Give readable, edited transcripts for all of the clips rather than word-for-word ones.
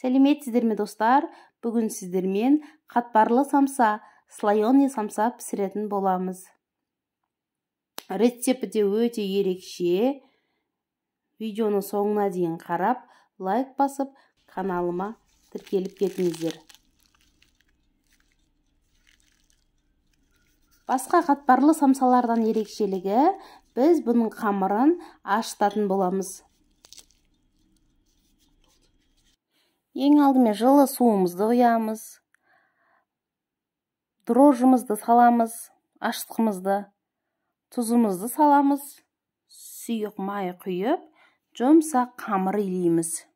Сәлеметсіздер ме достар? Бүгін сіздермен қатпарлы самса, слоеный самса пісіретін боламыз. Рецепті де өте ерекше. Видеоны соңына дейін қарап, лайк басып, каналыма тіркеліп кетіңіздер. Басқа қатпарлы самсалардан ерекшелігі, біз бұның қамырын ашытатын боламыз. Ең алдымен жылы суымызды құямыз. Дрожжымызды саламыз, ашытқымызды, тұзымызды саламыз. Сұйық май құйып, жұмсақ қамыр илейміз.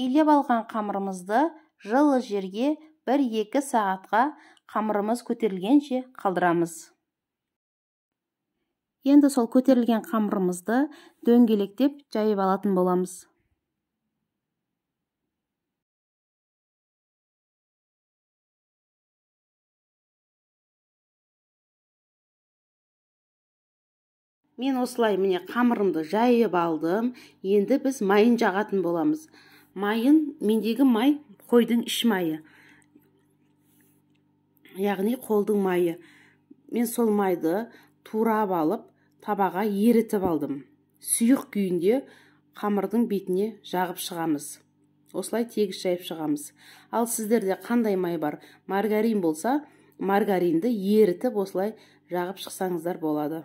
Илеп алған қамырымызды жылы жерге 1-2 сағатқа қамырымыз көтерілгенше қалдырамыз. Енді сол көтерілген қамырымызды дөңгелектеп жайып алатын боламыз. Мен осылай міне қамырымды жайып алдым. Енді біз майын жағатын боламыз. Майын, мендегі май қойдың іш майы. Яғни қолдың майы. Мен сол майды турап алып, табаға ерітіп алдым. Сұйық күйінде қамырдың бетіне жағып шығамыз. Осылай тегіс жайып шығамыз. Ал сіздерде қандай май бар? Маргарин болса, маргаринді ерітіп осылай жағып шықсаңыздар болады.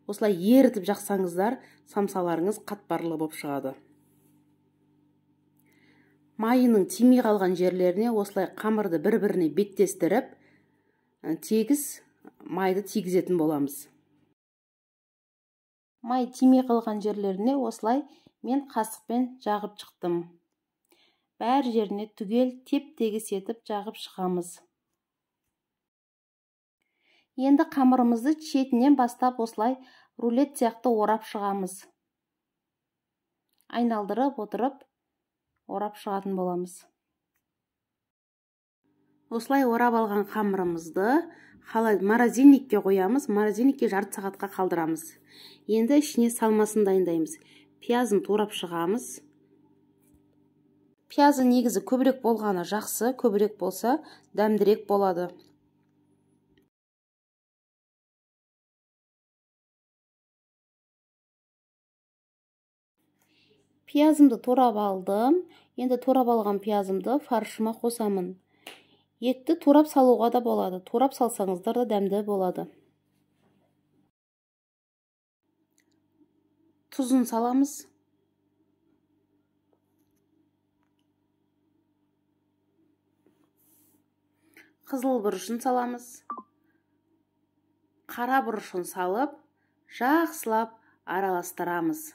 Осылай ерітіп жақсаңыздар, самсаларыңыз қатпарлы болып шығады. Майының тимей қалған жерлеріне осылай қамырды бір-біріне беттестіріп, тегіс майды тигізетін боламыз. Май тимей қалған жерлеріне осылай мен қасықпен жағып шықтым. Бәр жеріне түгел теп-тегіс етіп жағып шығамыз. Енді қамырымызды шетінен бастап осылай рулет сияқты орап шығамыз. Айналдырып отырып, орап шығатын боламыз. Осылай орап алған қамырымызды морозильникке қоямыз. Морозильникке жарты сағатқа қалдырамыз. Енді ішіне салмасын дайындаймыз. Пиязын турап шығамыз. Пиязы негізі көбірек болғаны жақсы, көбірек болса дәмдірек болады. Пиязымды турап алдым. Енді турап алған пиязымды фаршыма қосамын. Етті турап салуға да болады. Турап салсаңыздар да дәмді болады. Тұзын саламыз. Қызыл бұрышын саламыз. Қара бұрышын салып, жақсылап араластырамыз.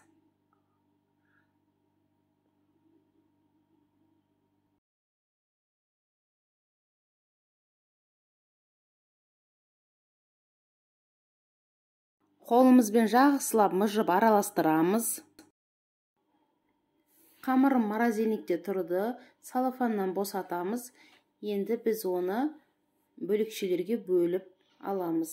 Қолымызбен жақсылап мыжып араластырамыз. Қамырым морозильникте тұрды, салафаннан босатамыз. Енді біз оны бөлікшелерге бөліп аламыз.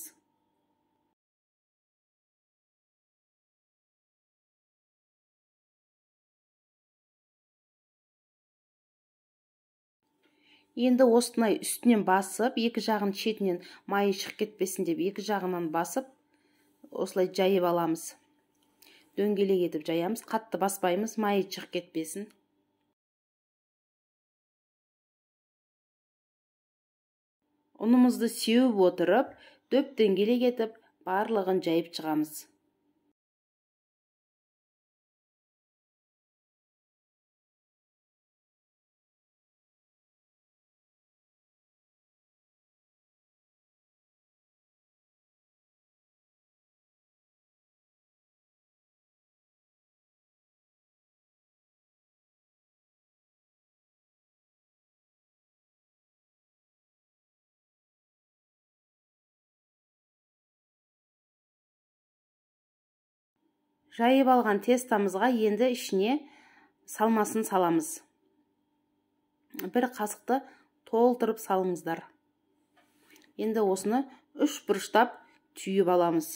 Енді осынай үстінен басып, екі жағын шетінен майы шығып кетпесін деп, екі жағынан басып, осылай жайып аламыз. Дөңгелек етіп жаямыз, қатты баспаймыз, майы шығып кетпесін. Ұнымызды сеуіп отырып, дөп дөңгелек етіп, барлығын жайып шығамыз. Жайып алған тестамызға енді ішіне салмасын саламыз. Бір қасықты толтырып салыңыздар. Енді осыны 3 бұрыштап түйіп аламыз.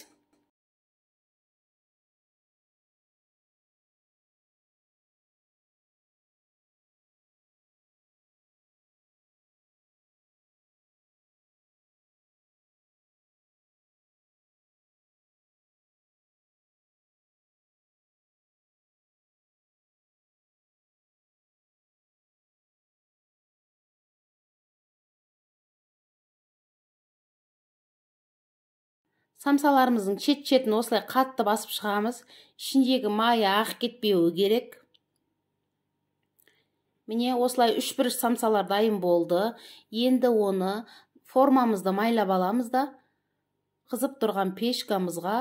Самсаларымыздың шет-шетін осылай қатты басып шығамыз. Ішіндегі майы ақ кетпеуі керек. Міне осылай 3 бұрыш самсалар дайын болды. Енді оны формамызды майлап аламыз да қызып тұрған пешкамызға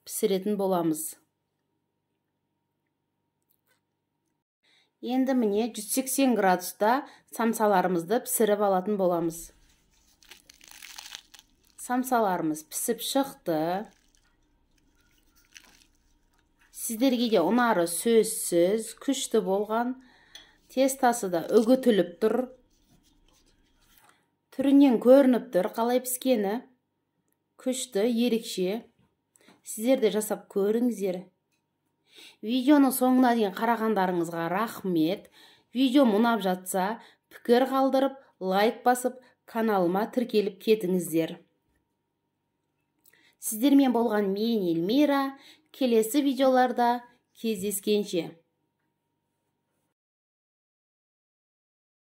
пісіретін боламыз. Енді міне 180 градуста самсаларымызды пісіріп алатын боламыз. Самсаларымыз пісіп шықты. Сіздерге де ұнары сөзсіз, күшті болған. Тестасы да үгітіліп тұр. Түрінен көрініп тұр, қалай піскені. Күшті, ерекше. Сіздер де жасап көріңіздер. Видеоны соңына дейін қарағандарыңызға рахмет. Видеом ұнап жатса, пікір қалдырып, лайк басып, каналыма тіркеліп кетіңіздер. Сіздермен болған мен Эльмира. Келесі видеоларда кездескенше.